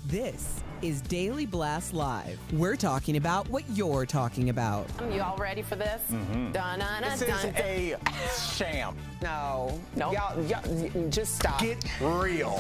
This is Daily Blast Live. We're talking about what you're talking about. You all ready for this? This is a sham. No. Y'all, just stop. Get real.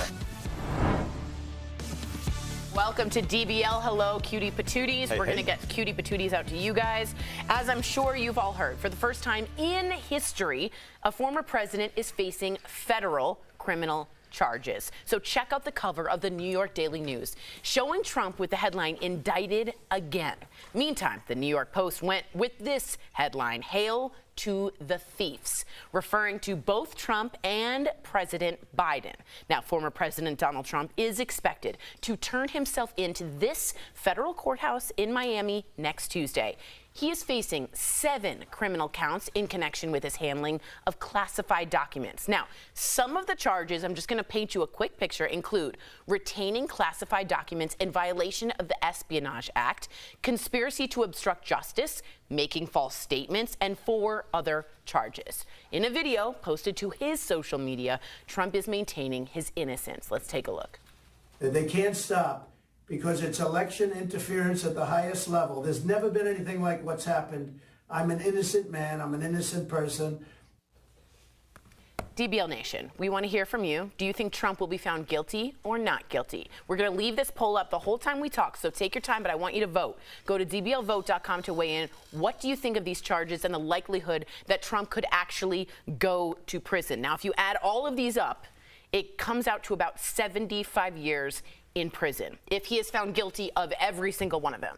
Welcome to DBL. Hello, cutie patooties. We're going to get cutie patooties out to you guys. As I'm sure you've all heard, for the first time in history, a former president is facing federal criminal charges. So check out the cover of the New York Daily News, showing Trump with the headline, "Indicted Again." Meantime, the New York Post went with this headline, "Hail to the Thieves," referring to both Trump and President Biden. Now, former President Donald Trump is expected to turn himself into this federal courthouse in Miami next Tuesday. He is facing 7 criminal counts in connection with his handling of classified documents. Now, some of the charges, I'm just going to paint you a quick picture, include retaining classified documents in violation of the Espionage Act, conspiracy to obstruct justice, making false statements, and 4 other charges. In a video posted to his social media, Trump is maintaining his innocence. Let's take a look. They can't stop because it's election interference at the highest level. There's never been anything like what's happened. I'm an innocent man. I'm an innocent person. DBL Nation, we want to hear from you. Do you think Trump will be found guilty or not guilty? We're going to leave this poll up the whole time we talk, so take your time, but I want you to vote. Go to dblvote.com to weigh in. What do you think of these charges and the likelihood that Trump could actually go to prison? Now, if you add all of these up, it comes out to about 75 years in prison if he is found guilty of every single one of them.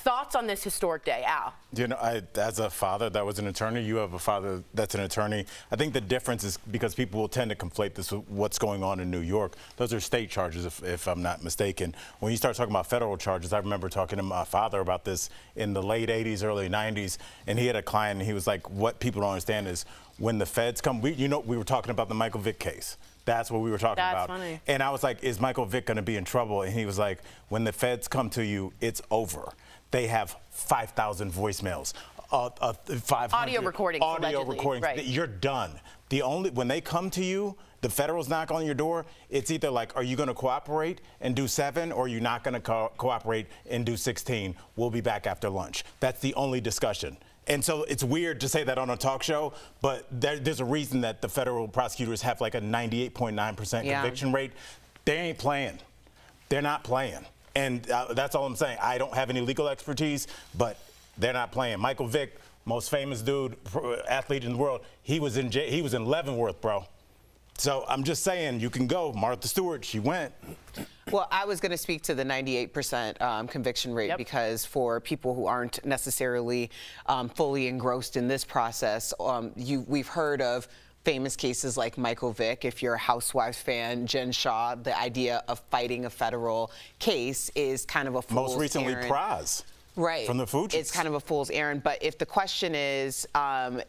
Thoughts on this historic day, Al? You know, as a father that was an attorney, you have a father that's an attorney. I think the difference is because people will tend to conflate this with what's going on in New York. Those are state charges, if I'm not mistaken. When you start talking about federal charges, I remember talking to my father about this in the late 80s, early 90s, and he had a client, and he was like, what people don't understand is when the feds come, we were talking about the Michael Vick case. That's what we were talking about. That's funny. And I was like, is Michael Vick going to be in trouble? And he was like, when the feds come to you, it's over. They have 5,000 voicemails, 500 audio recordings. Right. You're done. When they come to you, the federals knock on your door, it's either like, are you going to cooperate and do 7, or are you not going to cooperate and do 16? We'll be back after lunch. That's the only discussion. And so it's weird to say that on a talk show, but there's a reason that the federal prosecutors have like a 98.9% conviction rate. They ain't playing. They're not playing. And that's all I'm saying. I don't have any legal expertise, but they're not playing. Michael Vick, most famous dude, athlete in the world, he was in Leavenworth, bro. So I'm just saying, you can go. Martha Stewart, she went. Well, I was going to speak to the 98% conviction rate because for people who aren't necessarily fully engrossed in this process, we've heard of famous cases like Michael Vick. If you're a Housewives fan, Jen Shaw, the idea of fighting a federal case is kind of a fool's Most recently, errand. Praz. Right. From the Fugees. It's kind of a fool's errand. But if the question is,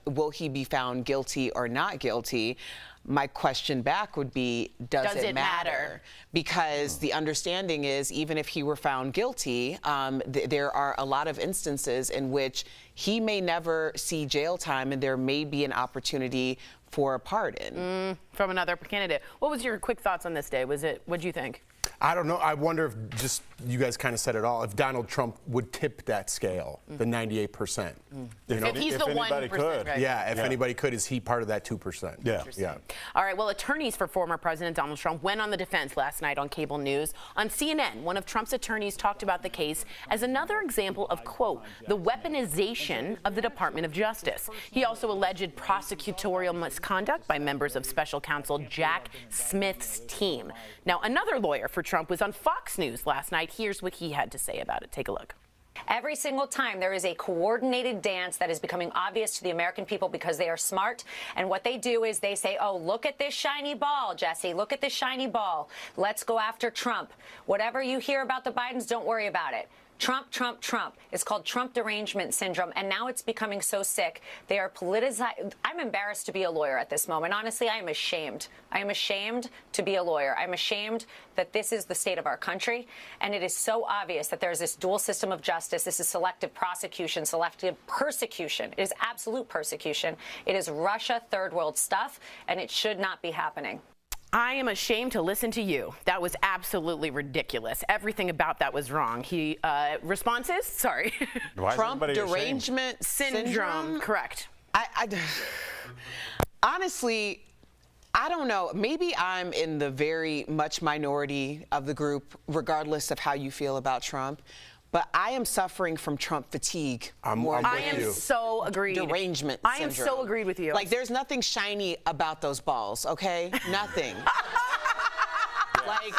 will he be found guilty or not guilty, my question back would be, does it matter? Because the understanding is, even if he were found guilty, there are a lot of instances in which he may never see jail time, and there may be an opportunity for a pardon. From another candidate. What was your quick thoughts on this day? What'd you think? I don't know. I wonder if you guys kind of said it all, if Donald Trump would tip that scale, the 98%. You know? If he's the 1%, right? Yeah, if anybody could, is he part of that 2%? Yeah. All right, well, attorneys for former President Donald Trump went on the defense last night on cable news. On CNN, one of Trump's attorneys talked about the case as another example of, quote, the weaponization of the Department of Justice. He also alleged prosecutorial misconduct by members of special counsel Jack Smith's team. Now, another lawyer for Trump was on Fox News last night. Here's what he had to say about it. Take a look. Every single time there is a coordinated dance that is becoming obvious to the American people because they are smart. And what they do is they say, oh, look at this shiny ball, Jesse. Look at this shiny ball. Let's go after Trump. Whatever you hear about the Bidens, don't worry about it. Trump, Trump, Trump. It's called Trump derangement syndrome, and now it's becoming so sick. They are politicized. I'm embarrassed to be a lawyer at this moment. Honestly, I am ashamed. I am ashamed to be a lawyer. I'm ashamed that this is the state of our country, and it is so obvious that there's this dual system of justice. This is selective prosecution, selective persecution. It is absolute persecution. It is Russia, third world stuff, and it should not be happening. I am ashamed to listen to you. That was absolutely ridiculous. Everything about that was wrong. He responses? Sorry. Trump derangement syndrome. Correct. Honestly, I don't know. Maybe I'm in the very much minority of the group, regardless of how you feel about Trump. But I am suffering from Trump fatigue. I am so agreed. Derangement I am syndrome. so agreed with you. Like, there's nothing shiny about those balls, okay? Nothing. Like,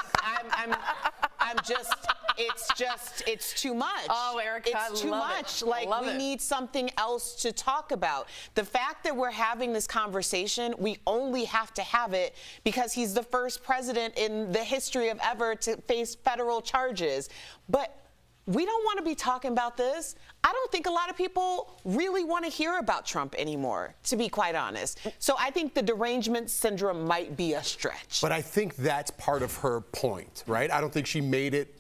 I'm just, it's too much. Oh, Erica, it's too much. Like, we need something else to talk about. The fact that we're having this conversation, we only have to have it because he's the first president in the history of ever to face federal charges. But we don't want to be talking about this. I don't think a lot of people really want to hear about Trump anymore, to be quite honest. So I think the derangement syndrome might be a stretch. But I think that's part of her point, right? I don't think she made it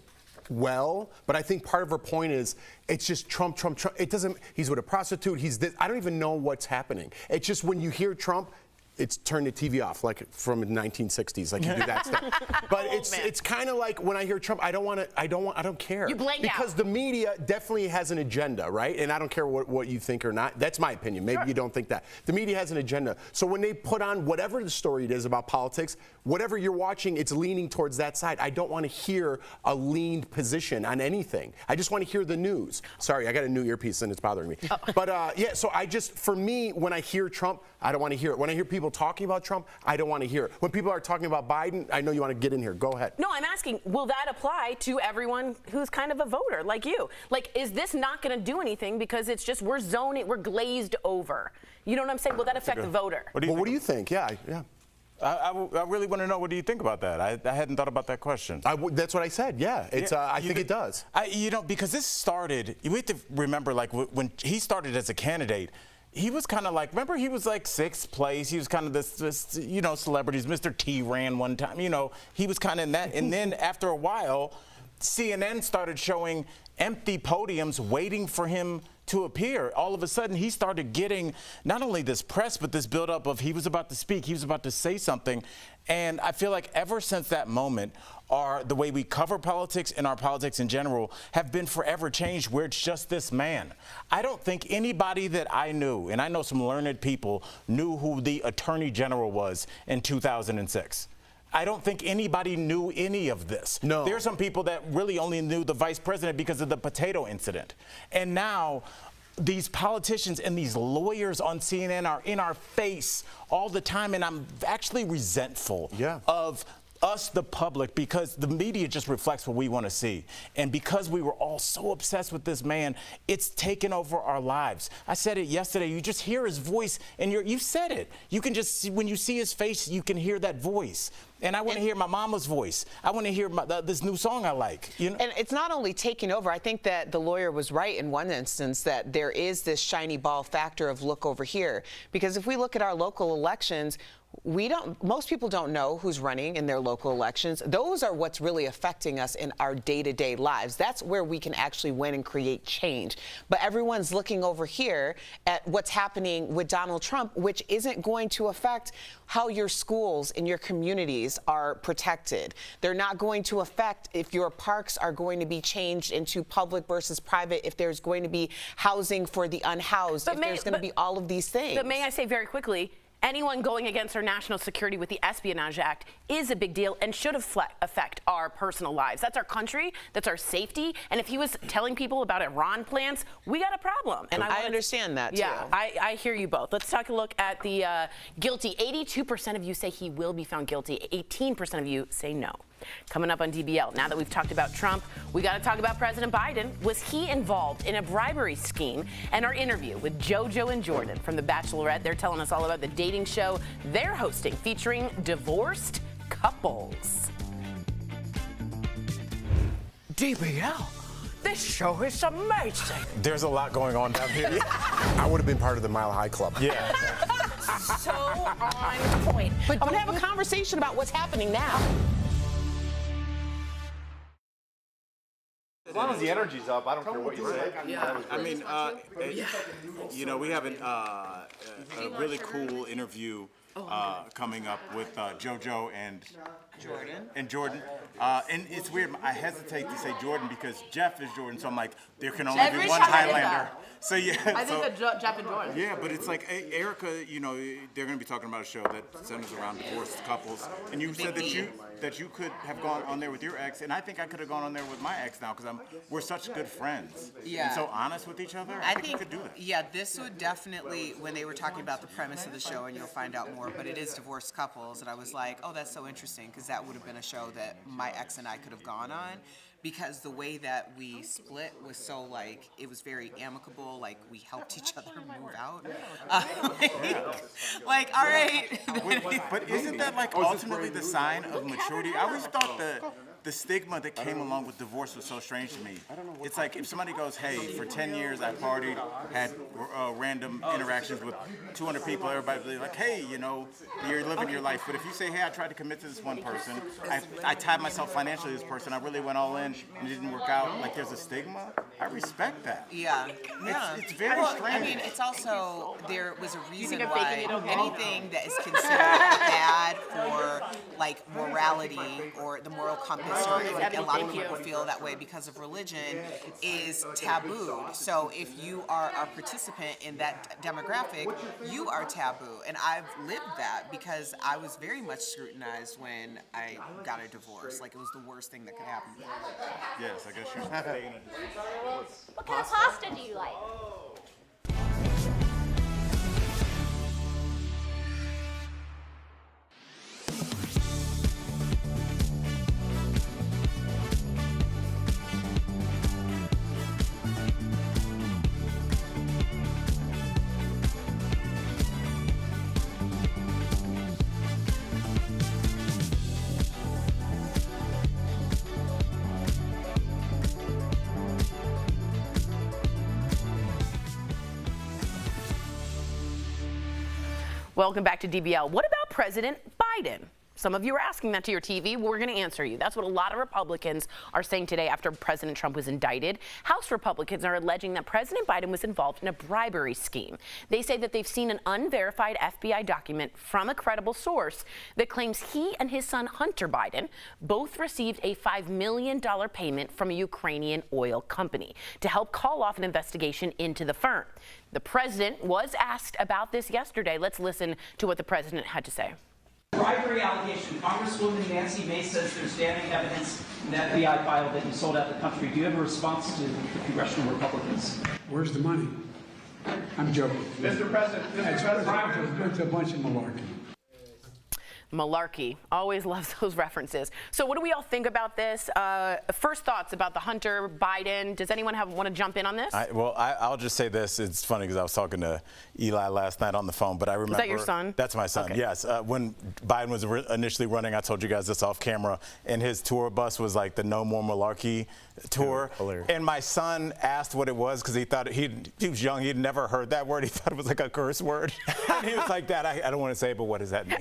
well, but I think part of her point is it's just Trump. It doesn't, he's with a prostitute, he's this. I don't even know what's happening. It's just when you hear Trump, it's turn the TV off, like from the 1960s, like you do that stuff. But it's kind of like when I hear Trump, I don't care. You blank because the media definitely has an agenda, right? And I don't care what you think or not. That's my opinion. Maybe you don't think that. The media has an agenda. So when they put on whatever the story it is about politics, whatever you're watching, it's leaning towards that side. I don't want to hear a leaned position on anything. I just want to hear the news. Sorry, I got a new earpiece and it's bothering me. But yeah, so for me, when I hear Trump, I don't want to hear it. When I hear people talking about Trump, I don't want to hear it. When people are talking about Biden, I know you want to get in here. Go ahead. No, I'm asking, will that apply to everyone who's kind of a voter like you? Like, is this not going to do anything because it's just we're glazed over? You know what I'm saying? Will that affect the voter? What do you think? Yeah. I really want to know, what do you think about that? I hadn't thought about that question. That's what I said. Yeah, I think it does. Because this started, you have to remember, like, when he started as a candidate, he was kind of like, remember, he was like 6th place. He was kind of this celebrities. Mr. T ran one time. He was kind of in that. And then after a while, CNN started showing empty podiums waiting for him to appear. All of a sudden, he started getting not only this press, but this buildup of he was about to speak, he was about to say something. And I feel like ever since that moment, the way we cover politics and our politics in general have been forever changed, where it's just this man. I don't think anybody that I knew, and I know some learned people, knew who the Attorney General was in 2006. I don't think anybody knew any of this. No. There's some people that really only knew the vice president because of the potato incident. And now these politicians and these lawyers on CNN are in our face all the time, and I'm actually resentful of us, the public, because the media just reflects what we want to see. And because we were all so obsessed with this man, it's taken over our lives. I said it yesterday. You just hear his voice, and you said it. You can just see, when you see his face, you can hear that voice. And I want to hear my mama's voice. I want to hear this new song I like. And it's not only taking over. I think that the lawyer was right in one instance that there is this shiny ball factor of look over here. Because if we look at our local elections, most people don't know who's running in their local elections. Those are what's really affecting us in our day-to-day lives. That's where we can actually win and create change. But everyone's looking over here at what's happening with Donald Trump, which isn't going to affect how your schools and your communities are protected. They're not going to affect if your parks are going to be changed into public versus private, if there's going to be housing for the unhoused, if there's going to be all of these things. But may I say very quickly, anyone going against our national security with the Espionage Act is a big deal and should affect our personal lives. That's our country. That's our safety. And if he was telling people about Iran plans, we got a problem. And I understand that, too. Yeah, I hear you both. Let's take a look at the guilty. 82% of you say he will be found guilty. 18% of you say no. Coming up on DBL, now that we've talked about Trump, we got to talk about President Biden. Was he involved in a bribery scheme? And our interview with JoJo and Jordan from The Bachelorette. They're telling us all about the dating show they're hosting featuring divorced couples. DBL, this show is amazing. There's a lot going on down here. I would have been part of the Mile High Club. Yeah. So on point. But I'm going to have a conversation about what's happening now. As long as the energy's up, I don't care what you say. Yeah, I mean, we have a really cool interview coming up with JoJo and Jordan. And it's weird. I hesitate to say Jordan because Jeff is Jordan, so I'm like, there can only be one Highlander. So yeah. I think Jeff and Jordan. Yeah, but it's like Erica. You know, they're going to be talking about a show that centers around divorced couples, and you said that you could have gone on there with your ex, and I think I could have gone on there with my ex now because we're such good friends. Yeah. And so honest with each other. I think we could do that. Yeah, this would definitely, when they were talking about the premise of the show, and you'll find out more, but it is divorced couples, and I was like, oh, that's so interesting, because that would have been a show that my ex and I could have gone on, because the way that we split was so, like, it was very amicable, like, we helped each other move out. Like, all right. But isn't that, like, ultimately the sign of maturity? I always thought the stigma that came along with divorce was so strange to me. It's like if somebody goes, hey, for 10 years I partied, had random interactions with 200 people, everybody's like, hey, you know, you're living your life. But if you say, hey, I tried to commit to this one person, I tied myself financially to this person, I really went all in and it didn't work out, like there's a stigma, I respect that. Yeah. It's very strange. I mean, it's also, there was a reason why anything that is considered bad for, like, morality or the moral compass, or a lot of people feel that way because of religion, is tabooed. So if you are a participant in that demographic, you are taboo. And I've lived that because I was very much scrutinized when I got a divorce. Like, it was the worst thing that could happen. Yes, I guess you're saying it. What kind of pasta do you like? Welcome back to DBL. What about President Biden? Some of you are asking that to your TV. We're going to answer you. That's what a lot of Republicans are saying today after President Trump was indicted. House Republicans are alleging that President Biden was involved in a bribery scheme. They say that they've seen an unverified FBI document from a credible source that claims he and his son Hunter Biden both received a $5 million payment from a Ukrainian oil company to help call off an investigation into the firm. The president was asked about this yesterday. Let's listen to what the president had to say. Bribery allegation. Congresswoman Nancy Mace says there's damning evidence in the FBI file that you sold out the country. Do you have a response to the congressional Republicans? Where's the money? I'm joking. Mr. President, it's a bunch of malarkey. Malarkey. Always loves those references. So what do we all think about this? First thoughts about the Hunter Biden. Does anyone want to jump in on this? I'll just say this. It's funny because I was talking to Eli last night on the phone, but I remember. Is that your son? That's my son, okay. Yes. When Biden was initially running, I told you guys this off camera, and his tour bus was like the No More Malarkey tour. Hilarious. And my son asked what it was because he thought he was young. He'd never heard that word. He thought it was like a curse word. And he was like, Dad, I don't want to say it, but what does that mean?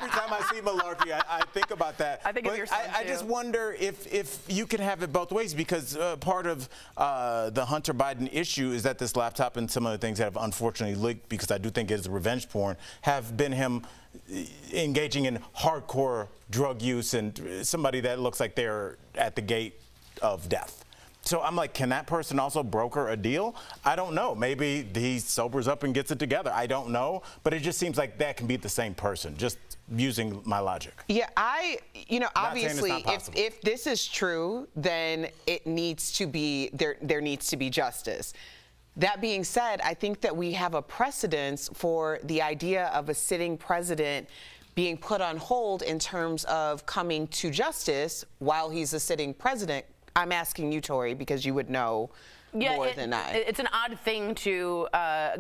Every time I see malarkey, I think about that. I think of your son, I just wonder if you can have it both ways, because part of the Hunter Biden issue is that this laptop and some of the things that have unfortunately leaked, because I do think it is revenge porn, have been him engaging in hardcore drug use and somebody that looks like they're at the gate of death. So I'm like, can that person also broker a deal? I don't know. Maybe he sobers up and gets it together. I don't know. But it just seems like that can be the same person, just using my logic. Yeah, obviously, if this is true, then it needs to be, there needs to be justice. That being said, I think that we have a precedence for the idea of a sitting president being put on hold in terms of coming to justice while he's a sitting president. I'm asking you, Tori, because you would know more than I. It's an odd thing to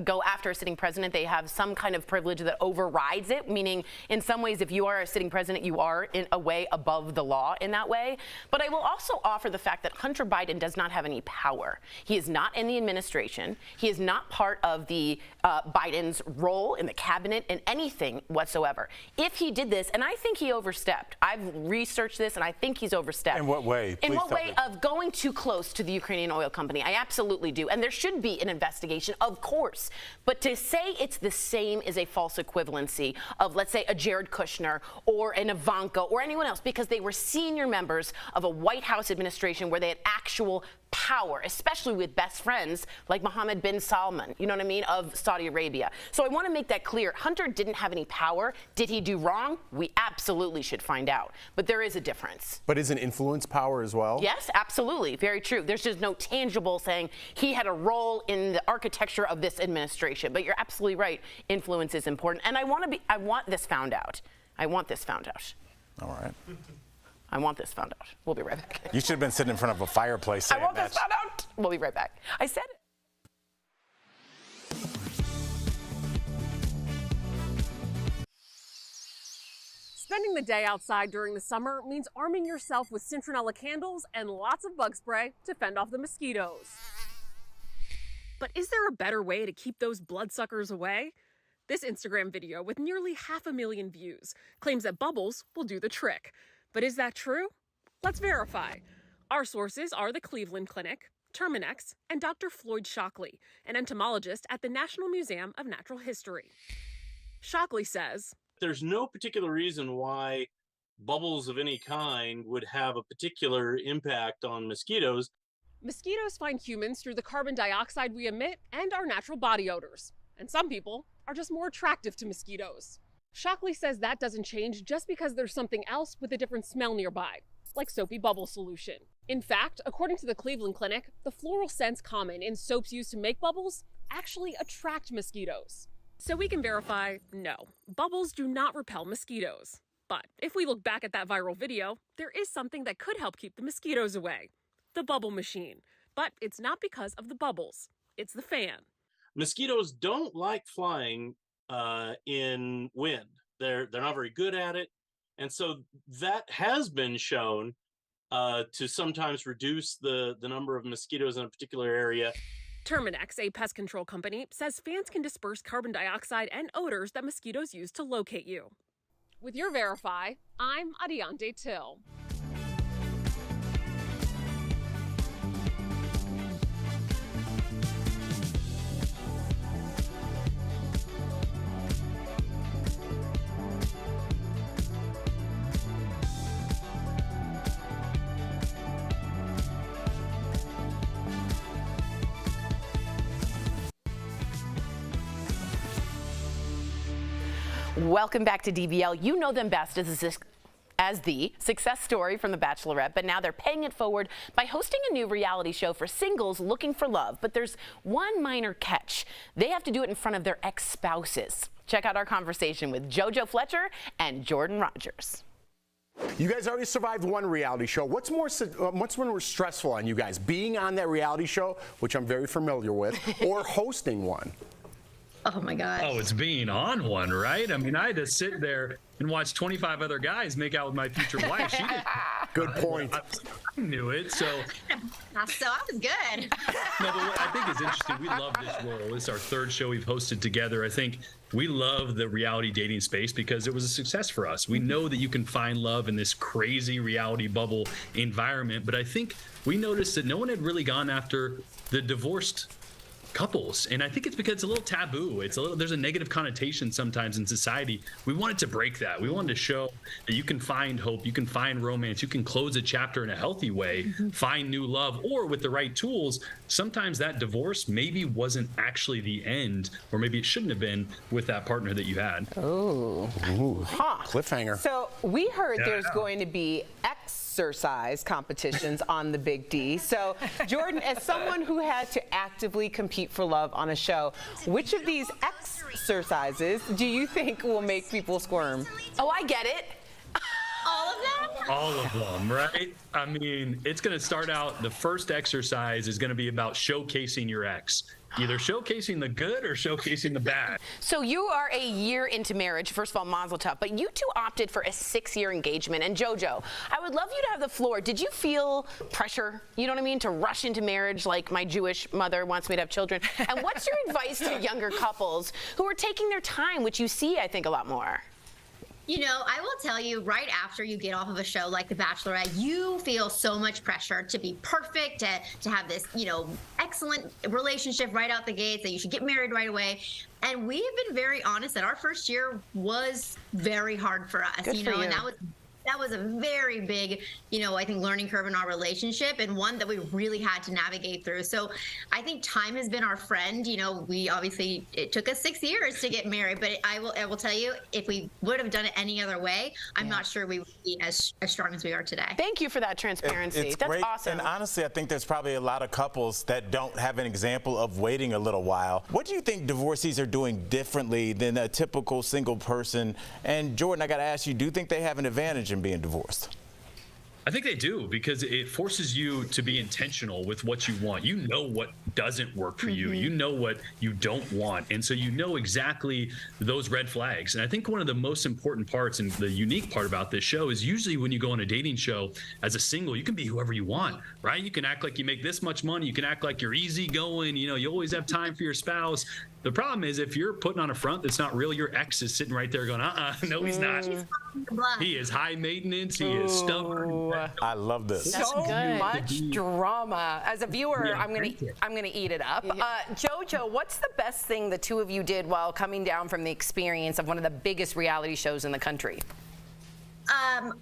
go after a sitting president. They have some kind of privilege that overrides it, meaning in some ways, if you are a sitting president, you are in a way above the law in that way. But I will also offer the fact that Hunter Biden does not have any power. He is not in the administration. He is not part of the Biden's role in the cabinet in anything whatsoever. If he did this, and I think he overstepped. I've researched this, and I think he's overstepped. In what way? In what way of going too close to the Ukrainian oil company? I absolutely do. And there should be an investigation, of course. But to say it's the same is a false equivalency of, let's say, a Jared Kushner or an Ivanka or anyone else, because they were senior members of a White House administration where they had actual power, especially with best friends like Mohammed bin Salman, you know what I mean, of Saudi Arabia. So I want to make that clear. Hunter didn't have any power. Did he do wrong? We absolutely should find out. But there is a difference. But isn't influence power as well? Yes, absolutely. Very true. There's just no tangible saying he had a role in the architecture of this administration. But you're absolutely right. Influence is important. And I want this found out. I want this found out. All right. I want this found out. We'll be right back. You should have been sitting in front of a fireplace saying I want that. this found out. We'll be right back. I said it. Spending the day outside during the summer means arming yourself with citronella candles and lots of bug spray to fend off the mosquitoes. But is there a better way to keep those bloodsuckers away? This Instagram video, with nearly 500,000 views, claims that bubbles will do the trick. But is that true? Let's verify. Our sources are the Cleveland Clinic, Terminex, and Dr. Floyd Shockley, an entomologist at the National Museum of Natural History. Shockley says, there's no particular reason why bubbles of any kind would have a particular impact on mosquitoes. Mosquitoes find humans through the carbon dioxide we emit and our natural body odors. And some people are just more attractive to mosquitoes. Shockley says that doesn't change just because there's something else with a different smell nearby, like soapy bubble solution. In fact, according to the Cleveland Clinic, the floral scents common in soaps used to make bubbles actually attract mosquitoes. So we can verify, no, bubbles do not repel mosquitoes. But if we look back at that viral video, there is something that could help keep the mosquitoes away. The bubble machine. But it's not because of the bubbles. It's the fan. Mosquitoes don't like flying in wind. They're not very good at it. And so that has been shown to sometimes reduce the number of mosquitoes in a particular area. Terminex, a pest control company, says fans can disperse carbon dioxide and odors that mosquitoes use to locate you. With your Verify, I'm Adiante Till. Welcome back to DBL. You know them best as the success story from The Bachelorette, but now they're paying it forward by hosting a new reality show for singles looking for love. But there's one minor catch. They have to do it in front of their ex-spouses. Check out our conversation with JoJo Fletcher and Jordan Rogers. You guys already survived one reality show. What's more stressful on you guys? Being on that reality show, which I'm very familiar with, or hosting one? Oh my gosh. Oh, it's being on one, right? I mean, I had to sit there and watch 25 other guys make out with my future wife. She didn't. Good point. I knew it, so. So I was good. No, but what I think is interesting, we love this role. It's our third show we've hosted together. I think we love the reality dating space because it was a success for us. We know that you can find love in this crazy reality bubble environment, but I think we noticed that no one had really gone after the divorced couples, and I think it's because it's a little taboo. There's a negative connotation sometimes in society. We wanted to break that. We wanted to show that you can find hope, you can find romance, you can close a chapter in a healthy way, find new love, or with the right tools, sometimes that divorce maybe wasn't actually the end, or maybe it shouldn't have been with that partner that you had. Oh. Huh. Cliffhanger. So we heard there's going to be exercise competitions on the Big D. So Jordan, as someone who had to actively compete for love on a show, which of these exercises do you think will make people squirm? Oh, I get it. All of them? All of them, right? I mean, it's going to start out, the first exercise is going to be about showcasing your ex. Either showcasing the good or showcasing the bad. So you are a year into marriage. First of all, mazel tov. But you two opted for a 6-year engagement. And JoJo, I would love you to have the floor. Did you feel pressure, you know what I mean, to rush into marriage like my Jewish mother wants me to have children? And what's your advice to younger couples who are taking their time, which you see, I think, a lot more? You know, I will tell you, right after you get off of a show like The Bachelorette, you feel so much pressure to be perfect, to have this, you know, excellent relationship right out the gates, that you should get married right away. And we have been very honest that our first year was very hard for us, you know, and that was a very big, you know, I think learning curve in our relationship, and one that we really had to navigate through. So I think time has been our friend. You know, it took us 6 years to get married, but I will tell you, if we would have done it any other way, I'm not sure we would be as strong as we are today. Thank you for that transparency. It's That's great. awesome. And honestly, I think there's probably a lot of couples that don't have an example of waiting a little while. What do you think divorcees are doing differently than a typical single person? And Jordan, I got to ask you, do you think they have an advantage in being divorced? I think they do, because it forces you to be intentional with what you want. You know what doesn't work for you. You know what you don't want. And so you know exactly those red flags. And I think one of the most important parts and the unique part about this show is usually when you go on a dating show as a single, you can be whoever you want, right? You can act like you make this much money. You can act like you're easygoing. You know, you always have time for your spouse. The problem is if you're putting on a front that's not real, your ex is sitting right there going, no, he's not. He is high maintenance. He is stubborn. I love this. So much drama. As a viewer, I'm gonna eat it up. JoJo, what's the best thing the two of you did while coming down from the experience of one of the biggest reality shows in the country?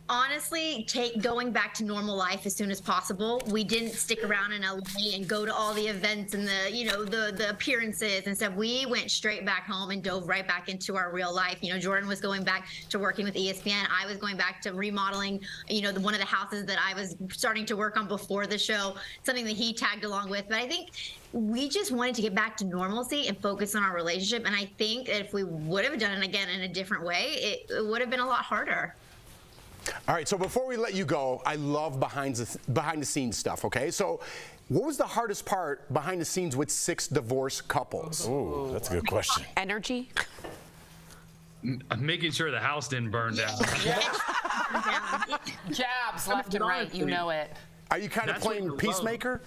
Honestly, going back to normal life as soon as possible. We didn't stick around in LA and go to all the events and the appearances and stuff. We went straight back home and dove right back into our real life. You know, Jordan was going back to working with ESPN. I was going back to remodeling, you know, one of the houses that I was starting to work on before the show, something that he tagged along with. But I think we just wanted to get back to normalcy and focus on our relationship. And I think that if we would have done it again in a different way, it would have been a lot harder. All right, so before we let you go, I love behind the scenes stuff, okay? So what was the hardest part behind the scenes with 6 divorced couples? Ooh, that's a good question. Energy. I'm making sure the house didn't burn down. Jabs left and right, you know it. Are you kind of playing peacemaker?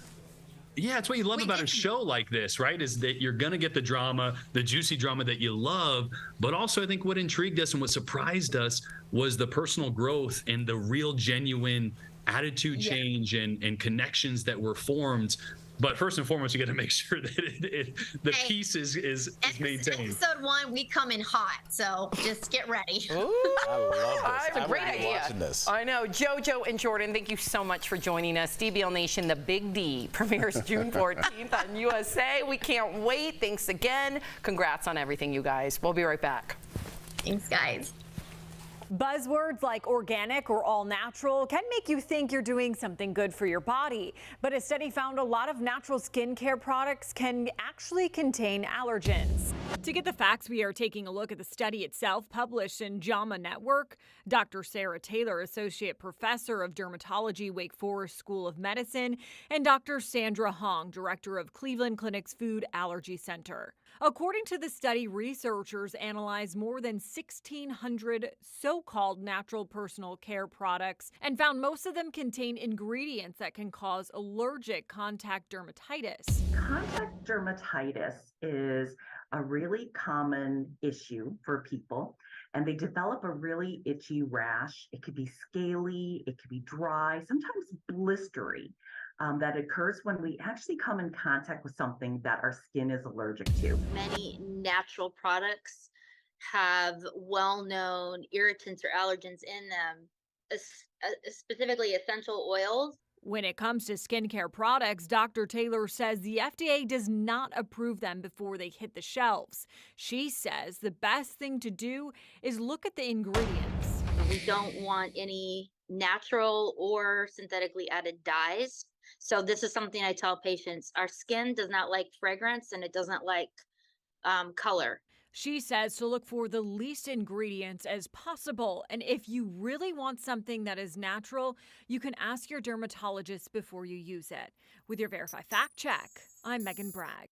Yeah, it's what you love about a show like this, right? Is that you're going to get the drama, the juicy drama that you love. But also, I think what intrigued us and what surprised us was the personal growth and the real, genuine attitude change and connections that were formed. But first and foremost, you got to make sure that the peace is maintained. Episode 1, we come in hot, so just get ready. Ooh, I love this. That's a great idea. This. I know. JoJo and Jordan, thank you so much for joining us. DBL Nation, The Big D premieres June 14th on USA. We can't wait. Thanks again. Congrats on everything, you guys. We'll be right back. Thanks, guys. Buzzwords like organic or all natural can make you think you're doing something good for your body. But a study found a lot of natural skincare products can actually contain allergens. To get the facts, we are taking a look at the study itself, published in JAMA Network. Dr. Sarah Taylor, Associate Professor of Dermatology, Wake Forest School of Medicine, and Dr. Sandra Hong, Director of Cleveland Clinic's Food Allergy Center. According to the study, researchers analyzed more than 1,600 so-called natural personal care products and found most of them contain ingredients that can cause allergic contact dermatitis. Contact dermatitis is a really common issue for people, and they develop a really itchy rash. It could be scaly, it could be dry, sometimes blistery. That occurs when we actually come in contact with something that our skin is allergic to. Many natural products have well-known irritants or allergens in them, specifically essential oils. When it comes to skincare products, Dr. Taylor says the FDA does not approve them before they hit the shelves. She says the best thing to do is look at the ingredients. We don't want any natural or synthetically added dyes. So this is something I tell patients. Our skin does not like fragrance and it doesn't like color. She says to look for the least ingredients as possible. And if you really want something that is natural, you can ask your dermatologist before you use it. With your Verify Fact Check, I'm Megan Bragg.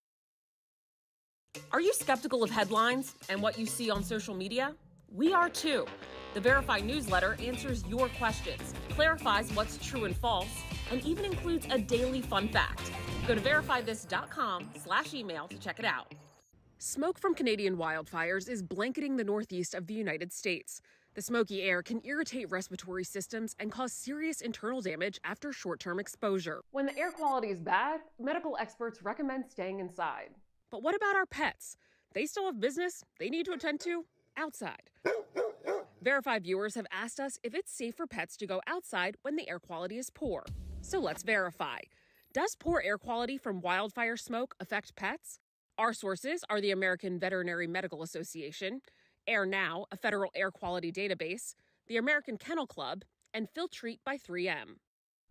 Are you skeptical of headlines and what you see on social media? We are too. The Verify newsletter answers your questions, clarifies what's true and false, and even includes a daily fun fact. Go to verifythis.com/email to check it out. Smoke from Canadian wildfires is blanketing the northeast of the United States. The smoky air can irritate respiratory systems and cause serious internal damage after short-term exposure. When the air quality is bad, medical experts recommend staying inside. But what about our pets? They still have business they need to attend to outside. Verify viewers have asked us if it's safe for pets to go outside when the air quality is poor. So let's verify. Does poor air quality from wildfire smoke affect pets? Our sources are the American Veterinary Medical Association, Air Now, a federal air quality database, the American Kennel Club, and Filtrete by 3M.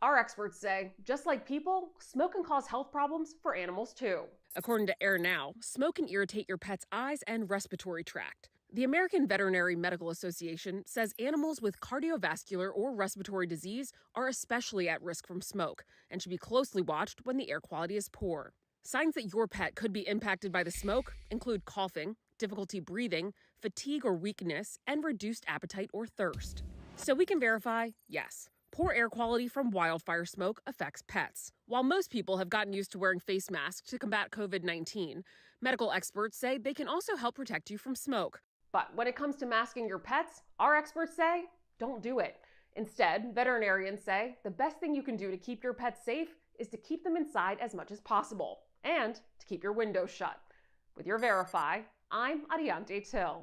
Our experts say, just like people, smoke can cause health problems for animals too. According to Air Now, smoke can irritate your pet's eyes and respiratory tract. The American Veterinary Medical Association says animals with cardiovascular or respiratory disease are especially at risk from smoke and should be closely watched when the air quality is poor. Signs that your pet could be impacted by the smoke include coughing, difficulty breathing, fatigue or weakness, and reduced appetite or thirst. So we can verify, yes, poor air quality from wildfire smoke affects pets. While most people have gotten used to wearing face masks to combat COVID-19, medical experts say they can also help protect you from smoke. But when it comes to masking your pets, our experts say, don't do it. Instead, veterinarians say the best thing you can do to keep your pets safe is to keep them inside as much as possible and to keep your windows shut. With your Verify, I'm Adiante Till.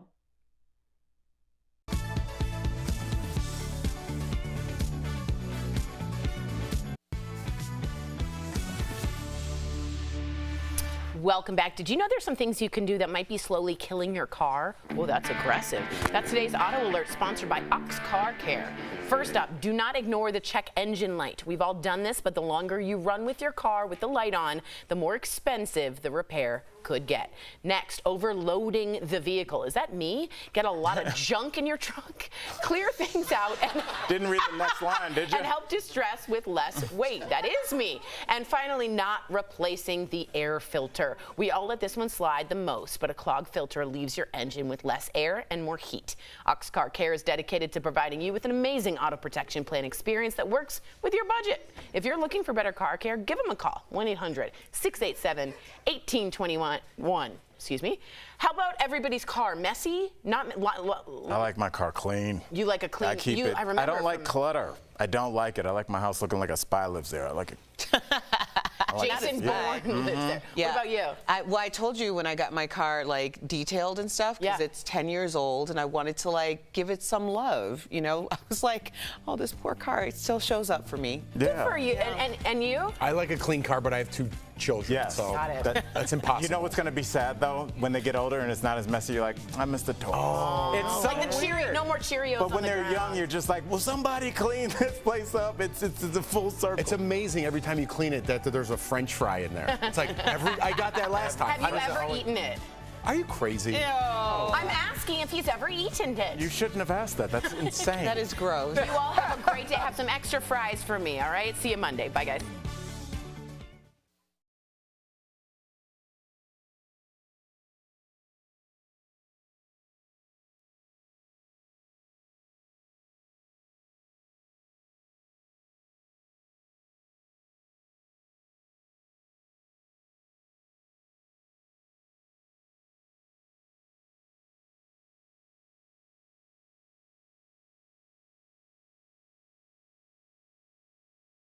Welcome back. Did you know there's some things you can do that might be slowly killing your car? Oh, that's aggressive. That's today's Auto Alert, sponsored by Ox Car Care. First up, do not ignore the check engine light. We've all done this, but the longer you run with your car with the light on, the more expensive the repair could get. Next, overloading the vehicle. Is that me? Get a lot of junk in your trunk? Clear things out and didn't read the next line, did you? And help distress with less weight. That is me. And finally, not replacing the air filter. We all let this one slide the most, but a clogged filter leaves your engine with less air and more heat. Ox Car Care is dedicated to providing you with an amazing auto protection plan experience that works with your budget. If you're looking for better car care, give them a call. 1-800-687-1821. Excuse me. How about everybody's car? Messy? Not. I like my car clean. You like a clean. I keep it. I don't like clutter. I don't like it. I like my house looking like a spy lives there. I like it. Jason Bourne lives there. Yeah. What about you? I told you when I got my car like detailed and stuff, because it's 10 years old and I wanted to like give it some love. You know, I was like, oh, this poor car, it still shows up for me. Good for you. And you? I like a clean car, but I have 2 children, so that's impossible. You know what's going to be sad though? When they get older and it's not as messy, you're like, I miss the toy. Oh. It's so like the Cheerios, no more Cheerios. But when on the they're ground. young, you're just like, will somebody clean this place up? It's a full circle. It's amazing every time you clean it that there's a French fry in there. It's like I got that last time. Have you ever eaten it? Are you crazy? Ew. I'm asking if he's ever eaten it. You shouldn't have asked that. That's insane. That is gross. You all have a great day. Have some extra fries for me, all right? See you Monday. Bye, guys.